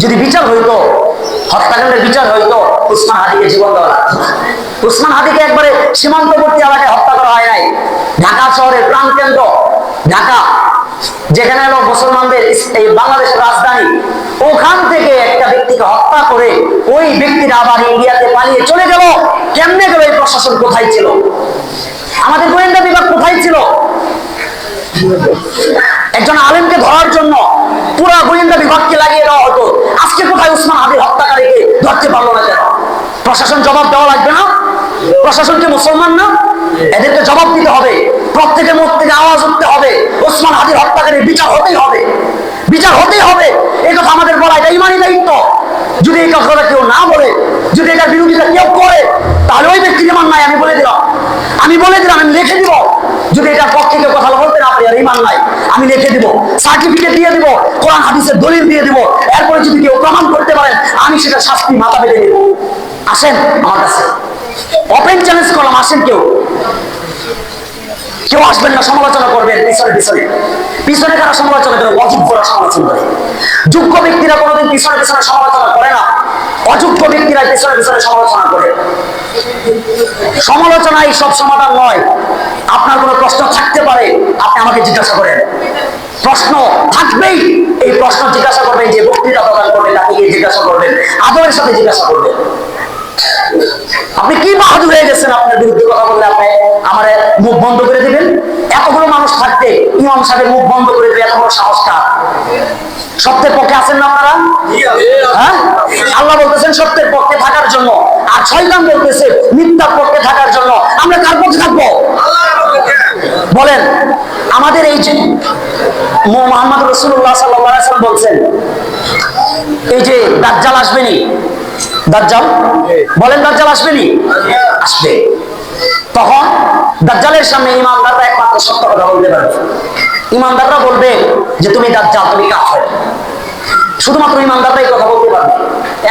যদি বিচার হইতো, হত্যাকাণ্ডের বিচার হইতো, উসমান হাদিকে জীবন দেওয়া লাগতো না। উসমান হাদিকে একবারে সীমান্তবর্তী এলাকায় হত্যা করা হয় নাই। ঢাকা শহরের প্রাণকেন্দ্র ঢাকা, যেখানে হলো মুসলমানদের এই বাংলাদেশের রাজধানী, ওখান থেকে একটা ব্যক্তিকে হত্যা করে ওই ব্যক্তিরা আবার ইন্ডিয়াতে পালিয়ে চলে গেল। কেমনে গেল? এই প্রশাসন কোথায় ছিল? আমাদের গোয়েন্দা বিভাগ কোথায় ছিল? একজন আলেমকে ধরার জন্য পুরা গোয়েন্দা বিভাগকে লাগিয়ে দেওয়া হতো। আজকে কোথায় উসমান হাদির হত্যাকারীকে ধরতে পারলো না কেন? প্রশাসন জবাব দেওয়া লাগবে না? প্রশাসনকে মুসলমান না? এদেরকে জবাব দিতে হবে। প্রত্যেকের মুখ থেকে আওয়াজ উঠতে হবে, ওসমান হাদির হত্যাকারীর বিচার হতেই হবে, বিচার হতেই হবে। এই কথা আমাদের বলা, এটা ইমানি দায়িত্ব। যদি এই কথাটা কেউ না বলে, যদি এটার বিরোধিতা কেউ করে, তাহলে ওই ব্যক্তির ইমান নাই। আমি বলে দিলাম, আমি লিখে দিব। যদি এটার পক্ষে কেউ কথা বলতে না পারি, আর ইমান নাই, আমি লিখে দিব, সার্টিফিকেট দিয়ে দিব, কোরআন হাদিসের দলিল দিয়ে দিব। এরপরে যদি কেউ প্রমাণ করতে পারেন, আমি সেটা শাস্তি মাথা পেতে দেব। আসেন আমার কাছে, ওপেন চ্যালেঞ্জ করলাম, আসেন। কেউ আসবেন না, সমালোচনা করবেন পিছনে পিছনে। পিছনে কারা সমালোচনা করে? অযোগ্যরা সমালোচনা করে। যোগ্য ব্যক্তিরা কোনোদিন পিছনে পিছনে সমালোচনা করে না, অযোগ্য ব্যক্তিরা পিছনে পিছনে সমালোচনা করে। সমালোচনাই সব সমাধান নয়। আপনার কোনো প্রশ্ন থাকতে পারে, আপনি আমাকে জিজ্ঞাসা করেন, প্রশ্ন থাকবেই। এই প্রশ্ন জিজ্ঞাসা করবেন, যে বক্তৃতা প্রদান করবেন তাকে গিয়ে জিজ্ঞাসা করবেন, আদরের সাথে জিজ্ঞাসা করবেন। আপনি কি বাহাদুর হয়ে গেছেন? আপনার বিরুদ্ধে কথা বললে আপনি আমার মুখ বন্ধ করে দিবেন? এতগুলো মানুষ থাকতে ইমাম সাহেবের মুখ বন্ধ করে দিবে, এত বড় সাহস কার? সত্যের পক্ষে আছেন না আপনারা? হ্যাঁ, আল্লাহ বলতেছেন সত্যের পক্ষে থাকার জন্য, আর শয়তান বলতেছে মিথ্যার পক্ষে থাকার জন্য। আমরা কার পক্ষে থাকবো? বলেন। আমাদের এই যে মুহাম্মদ রাসূলুল্লাহ সাল্লাল্লাহু আলাইহি ওয়াসাল্লাম বলছেন, এই যে দাজ্জাল আসবেনি, দাজ্জাল বলেন, দাজ্জাল আসবেনি? আসবে। তখন দাজ্জালের সামনে ইমানদাররা একমাত্র সত্য কথা বলতে পারবে। ইমানদাররা বলবে যে তুমি দাজ্জাল, তুমি কাফের। শুধুমাত্র ইমানদাররাই কথা বলতে পারবে।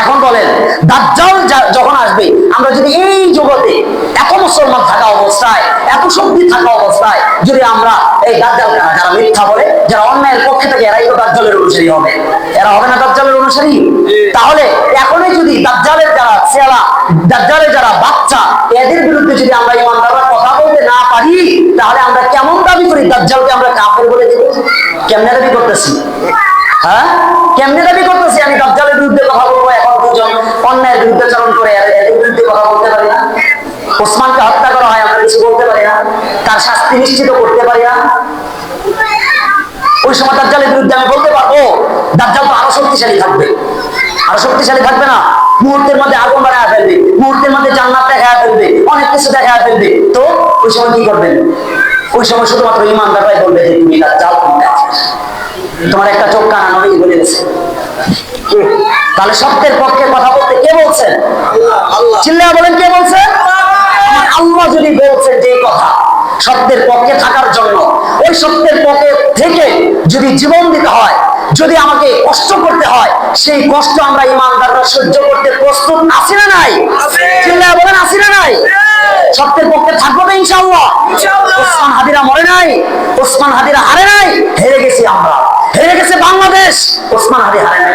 এখন বলেন, দাজ্জাল যখন আসবে, আমরা যদি এই জগতে এত মুসলমান থাকা অবস্থায়, এত শক্তি থাকা অবস্থায়, যদি আমরা এই দাজ্জাল যারা মিথ্যা বলে, যারা অন্যায়ের পক্ষে থাকে, এরাই তো দাজ্জালের অনুসারী হবে। এরা হবে না দাজ্জালের অনুসারী? তাহলে এখনই যদি দাজ্জালের যারা ছেলা, দাজ্জালের যারা বাচ্চা, এদের বিরুদ্ধে যদি আমরা ইমানদাররা কথা বলতে না পারি, তাহলে আমরা কেমন দাবি করি দাজ্জালকে আমরা কাফের বলে দেব? কেমনে দাবি করতেছি? হ্যাঁ, কেমনে দাবি করতেছি আমি দাজ্জালের বিরুদ্ধে কথা বলবো? এখন দুজন অন্যায়ের বিরুদ্ধে চারণ করে এদের বিরুদ্ধে কথা বলতে পারি না? ওসমানকে হত্যা করা হয়, আমরা কিছু বলতে পারি না? তার শাস্তি নিশ্চিত করতে পারি না? ওই সময় দাজ্জালের বিরুদ্ধে আমি বলতে পারবো? দাজ্জাল তো আরো শক্তিশালী থাকবে। আরো শক্তিশালী থাকবে না? মুহূর্তের মধ্যে আগুন বাড়ায় ফেলবে, মুহূর্তের মধ্যে জান্নাত দেখায় ফেলবে, অনেক কিছু দেখায় ফেলবে। তো ওই সময় কি করবেন? ওই সময় শুধুমাত্র ইমানদাররাই বলবে যে তুমি দাজ্জাল, তুমি কাফের। তোমার একটা চোখ কানা নবী বলে গেছে। তাহলে সত্যের পক্ষে কথা বলতে কে বলছেন? আল্লাহ। চিল্লায়া বলেন, কে বলছে? আল্লাহ যদি বলছেন যে কথা সত্যের পক্ষে থাকার জন্য, ওই সত্যের পক্ষে থেকে যদি জীবন দিতে হয়, যদি আমাকে কষ্ট করতে হয়, সেই কষ্ট আমরা ইমানদাররা সহ্য করতে প্রস্তুত আছি না নাই? চিল্লায়া বলেন, আছি না নাই? সত্যের পক্ষে থাকবো তো ইনশাআল্লাহ। ওসমান হাদিরা মরে নাই, ওসমান হাদিরা হারে নাই, হেরে গেছি আমরা, হেরে গেছে বাংলাদেশ। ওসমান হাদি হারে নাই।